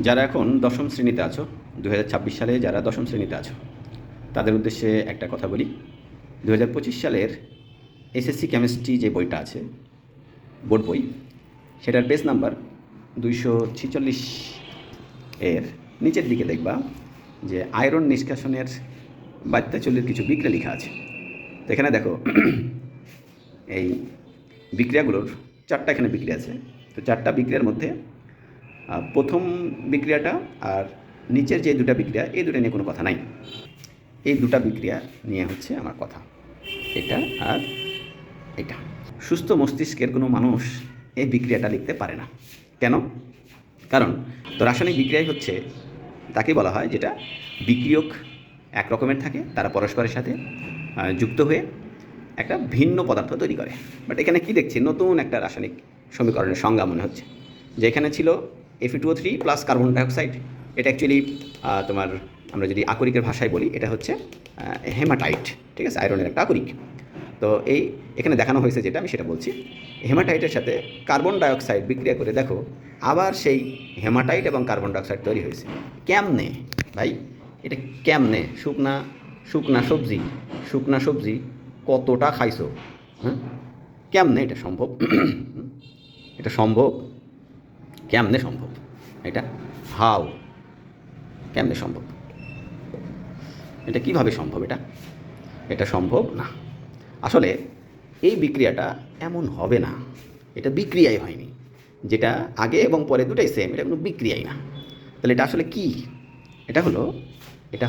যারা এখন দশম শ্রেণীতে আছো 2026 সালে যারা দশম শ্রেণীতে আছো তাদের উদ্দেশ্যে একটা কথা বলি। 2025 সালের এসএসসি কেমিস্ট্রি যে বইটা আছে, বোর্ড বই, সেটার পেজ নাম্বার 246 এর নিচের দিকে দেখবা যে আয়রন নিষ্কাশনের বাত্যাচল্যের কিছু বিক্রিয়া লেখা আছে। তো এখানে দেখো এই বিক্রিয়াগুলোর চারটা এখানে বিক্রিয়া আছে। তো চারটা বিক্রিয়ার মধ্যে প্রথম বিক্রিয়াটা আর নিচের যে দুটা বিক্রিয়া, এই দুটা নিয়ে কোনো কথা নাই। এই দুটা বিক্রিয়া নিয়ে হচ্ছে আমার কথা, এটা আর এটা। সুস্থ মস্তিষ্কের কোনো মানুষ এই বিক্রিয়াটা লিখতে পারে না। কেন? কারণ তো রাসায়নিক বিক্রিয়াই হচ্ছে তাকে বলা হয় যেটা বিক্রিয়ক এক রকমের থাকে, তারা পরস্পরের সাথে যুক্ত হয়ে একটা ভিন্ন পদার্থ তৈরি করে। বাট এখানে কি দেখছি, নতুন একটা রাসায়নিক সমীকরণের সংজ্ঞা মনে হচ্ছে যে এখানে ছিল Fe2O3 প্লাস কার্বন ডাইঅক্সাইড। এটা অ্যাকচুয়ালি তোমার আমরা যদি আকরিকের ভাষায় বলি, এটা হচ্ছে হেমাটাইট, ঠিক আছে, আয়রনের একটা আকরিক। তো এই এখানে দেখানো হয়েছে যেটা, আমি সেটা বলছি। হেমাটাইটের সাথে কার্বন ডাইঅক্সাইড বিক্রিয়া করে দেখো আবার সেই হেমাটাইট এবং কার্বন ডাইঅক্সাইড তৈরি হয়েছে। কেমনে ভাই? এটা কেমনে? শুকনা সবজি কতটা খাইছো? হ্যাঁ, কেমনে এটা সম্ভব? এটা সম্ভব? কেমনে সম্ভব এটা? হাউ? কেমনে সম্ভব? এটা কিভাবে সম্ভব? এটা সম্ভব না। আসলে এই বিক্রিয়াটা এমন হবে না, এটা বিক্রিয়াই হয়নি। যেটা আগে এবং পরে দুটাই সেম, এটা কোনো বিক্রিয়াই না। তাহলে এটা আসলে কি? এটা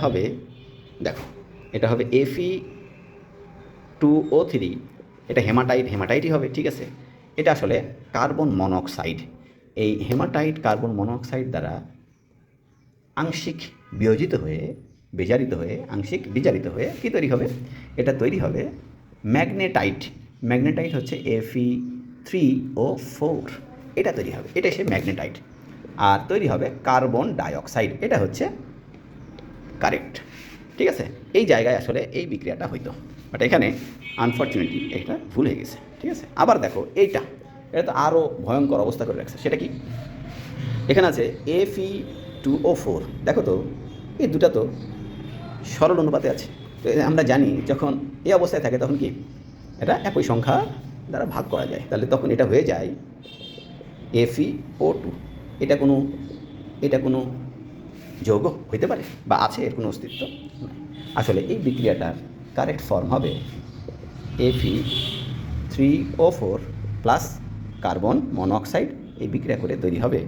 হবে, দেখো, এটা হবে Fe2O3। এটা হেমাটাইটই হবে, ঠিক আছে। এটা আসলে কার্বন মনোক্সাইড। এই হেমাটাইট কার্বন মনোক্সাইড দ্বারা আংশিক বিজারিত হয়ে আংশিক বিজারিত হয়ে কী তৈরি হবে? এটা তৈরি হবে ম্যাগনেটাইট। ম্যাগনেটাইট হচ্ছে Fe3O4, এটা তৈরি হবে, এটা সে ম্যাগনেটাইট। আর তৈরি হবে কার্বন ডাইঅক্সাইড, এটা হচ্ছে কারেক্ট, ঠিক আছে। এই জায়গায় আসলে এই বিক্রিয়াটা হইতো, বাট এখানে আনফর্চুনেটলি এটা ভুল হয়ে গেছে, ঠিক আছে। আবার দেখো এটা তো আরও ভয়ঙ্কর অবস্থা করে রাখছে। সেটা কি? এখানে আছে Fe2O4, দেখো তো এই দুটা তো সরল অনুপাতে আছে। তো আমরা জানি যখন এই অবস্থায় থাকে তখন কি এটা একই সংখ্যা দ্বারা ভাগ করা যায়, তাহলে তখন এটা হয়ে যায় FeO2। এটা কোনো যৌগ হইতে পারে বা আছে, এর কোনো অস্তিত্ব নাই। আসলে এই বিক্রিয়াটার কারেক্ট ফর্ম হবে Fe3O4 প্লাস কার্বন মনোক্সাইড। এই বিক্রিয়া করে তৈরি হবে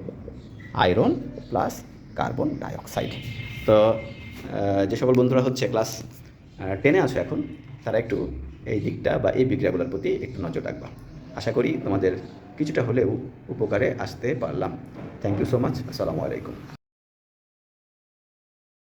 আয়রন প্লাস কার্বন ডাইঅক্সাইড। তো যে সকল বন্ধুরা হচ্ছে ক্লাস 10-এ আছো এখন, তারা একটু এই দিকটা বা এই বিক্রিয়াগুলোর প্রতি একটু নজর রাখবা। আশা করি তোমাদের কিছুটা হলেও উপকারে আসতে পারলাম। Thank you so much. আসসালামু আলাইকুম।